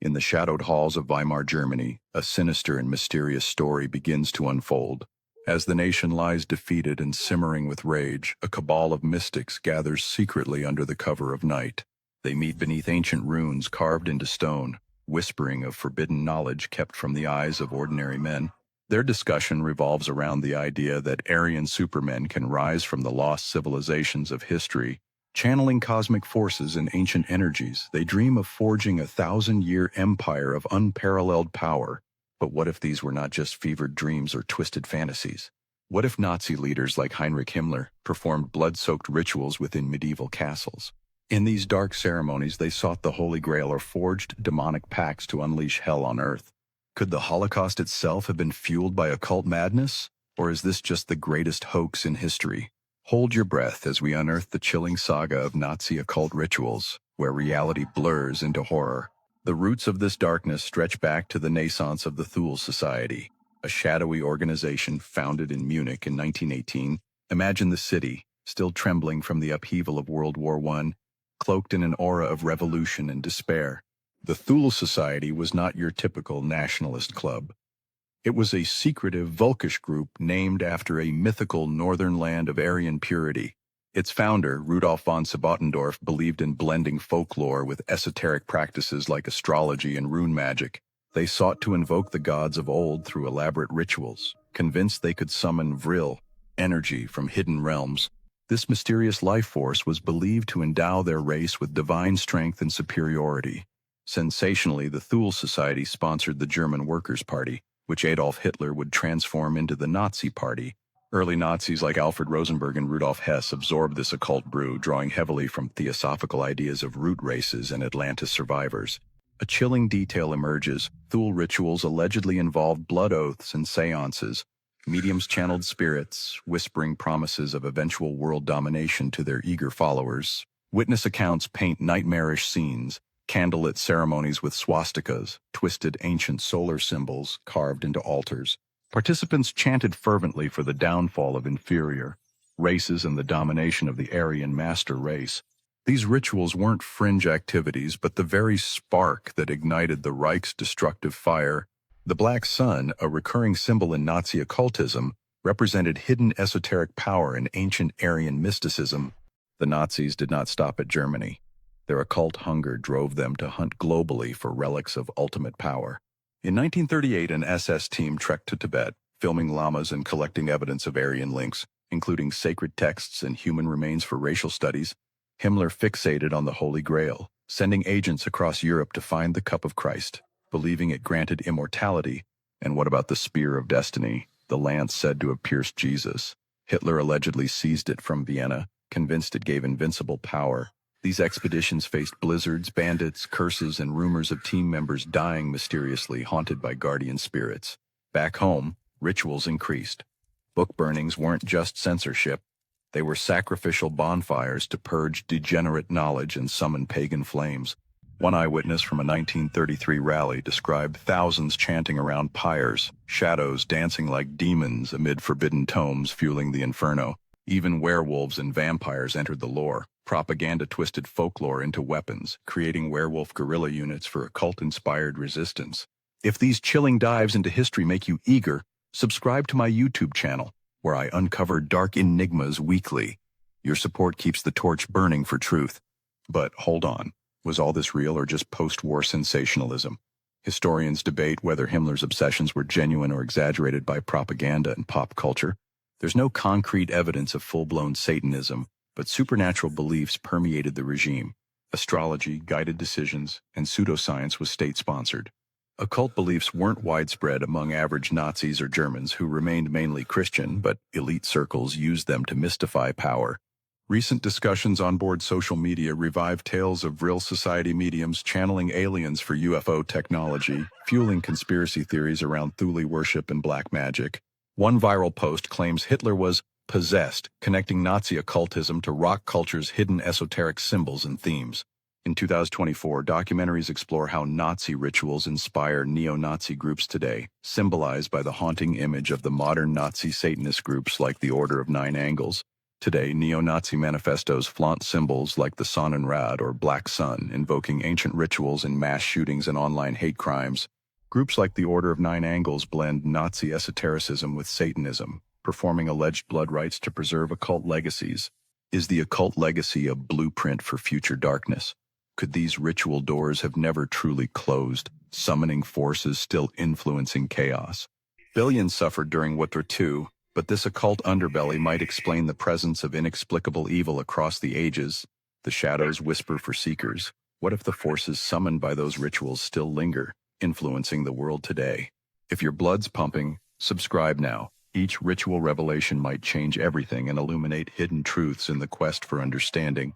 In the shadowed halls of Weimar Germany, a sinister and mysterious story begins to unfold. As the nation lies defeated and simmering with rage, a cabal of mystics gathers secretly under the cover of night. They meet beneath ancient runes carved into stone, whispering of forbidden knowledge kept from the eyes of ordinary men. Their discussion revolves around the idea that Aryan supermen can rise from the lost civilizations of history. Channeling cosmic forces and ancient energies, they dream of forging a 1,000-year empire of unparalleled power. But what if these were not just fevered dreams or twisted fantasies? What if Nazi leaders like Heinrich Himmler performed blood-soaked rituals within medieval castles? In these dark ceremonies, they sought the Holy Grail or forged demonic pacts to unleash hell on earth. Could the Holocaust itself have been fueled by occult madness? Or is this just the greatest hoax in history? Hold your breath as we unearth the chilling saga of Nazi occult rituals, where reality blurs into horror. The roots of this darkness stretch back to the naissance of the Thule Society, a shadowy organization founded in Munich in 1918. Imagine the city, still trembling from the upheaval of World War I, cloaked in an aura of revolution and despair. The Thule Society was not your typical nationalist club. It was a secretive völkisch group named after a mythical northern land of Aryan purity. Its founder, Rudolf von Sebottendorf, believed in blending folklore with esoteric practices like astrology and rune magic. They sought to invoke the gods of old through elaborate rituals, convinced they could summon Vril, energy from hidden realms. This mysterious life force was believed to endow their race with divine strength and superiority. Sensationally, the Thule Society sponsored the German Workers' Party, which Adolf Hitler would transform into the Nazi Party. Early Nazis like Alfred Rosenberg and Rudolf Hess absorbed this occult brew, drawing heavily from theosophical ideas of root races and Atlantis survivors. A chilling detail emerges. Thule rituals allegedly involved blood oaths and seances. Mediums channeled spirits, whispering promises of eventual world domination to their eager followers. Witness accounts paint nightmarish scenes, candlelit ceremonies with swastikas, twisted ancient solar symbols carved into altars. Participants chanted fervently for the downfall of inferior races and the domination of the Aryan master race. These rituals weren't fringe activities, but the very spark that ignited the Reich's destructive fire. The Black Sun, a recurring symbol in Nazi occultism, represented hidden esoteric power and ancient Aryan mysticism. The Nazis did not stop at Germany. Their occult hunger drove them to hunt globally for relics of ultimate power. In 1938, an SS team trekked to Tibet, filming lamas and collecting evidence of Aryan links, including sacred texts and human remains for racial studies. Himmler fixated on the Holy Grail, sending agents across Europe to find the Cup of Christ, believing it granted immortality. And what about the Spear of Destiny, the lance said to have pierced Jesus? Hitler allegedly seized it from Vienna, convinced it gave invincible power. These expeditions faced blizzards, bandits, curses, and rumors of team members dying mysteriously, haunted by guardian spirits. Back home, rituals increased. Book burnings weren't just censorship. They were sacrificial bonfires to purge degenerate knowledge and summon pagan flames. One eyewitness from a 1933 rally described thousands chanting around pyres, shadows dancing like demons amid forbidden tomes fueling the inferno. Even werewolves and vampires entered the lore. Propaganda twisted folklore into weapons, creating werewolf guerrilla units for occult-inspired resistance. If these chilling dives into history make you eager, subscribe to my YouTube channel, where I uncover dark enigmas weekly. Your support keeps the torch burning for truth. But hold on, was all this real or just post-war sensationalism? Historians debate whether Himmler's obsessions were genuine or exaggerated by propaganda and pop culture. There's no concrete evidence of full-blown Satanism, but supernatural beliefs permeated the regime. Astrology, guided decisions, and pseudoscience was state-sponsored. Occult beliefs weren't widespread among average Nazis or Germans who remained mainly Christian, but elite circles used them to mystify power. Recent discussions on board social media revived tales of Vril Society mediums channeling aliens for UFO technology, fueling conspiracy theories around Thule worship and black magic. One viral post claims Hitler was possessed, connecting Nazi occultism to rock culture's hidden esoteric symbols and themes. In 2024, documentaries explore how Nazi rituals inspire neo-Nazi groups today, symbolized by the haunting image of the modern Nazi Satanist groups like the Order of Nine Angles. Today, neo-Nazi manifestos flaunt symbols like the Sonnenrad or Black Sun, invoking ancient rituals in mass shootings and online hate crimes. Groups like the Order of Nine Angles blend Nazi esotericism with Satanism, performing alleged blood rites to preserve occult legacies. Is the occult legacy a blueprint for future darkness? Could these ritual doors have never truly closed, summoning forces still influencing chaos? Billions suffered during World War II, but this occult underbelly might explain the presence of inexplicable evil across the ages. The shadows whisper for seekers. What if the forces summoned by those rituals still linger, influencing the world today? If your blood's pumping, subscribe now. Each ritual revelation might change everything and illuminate hidden truths in the quest for understanding.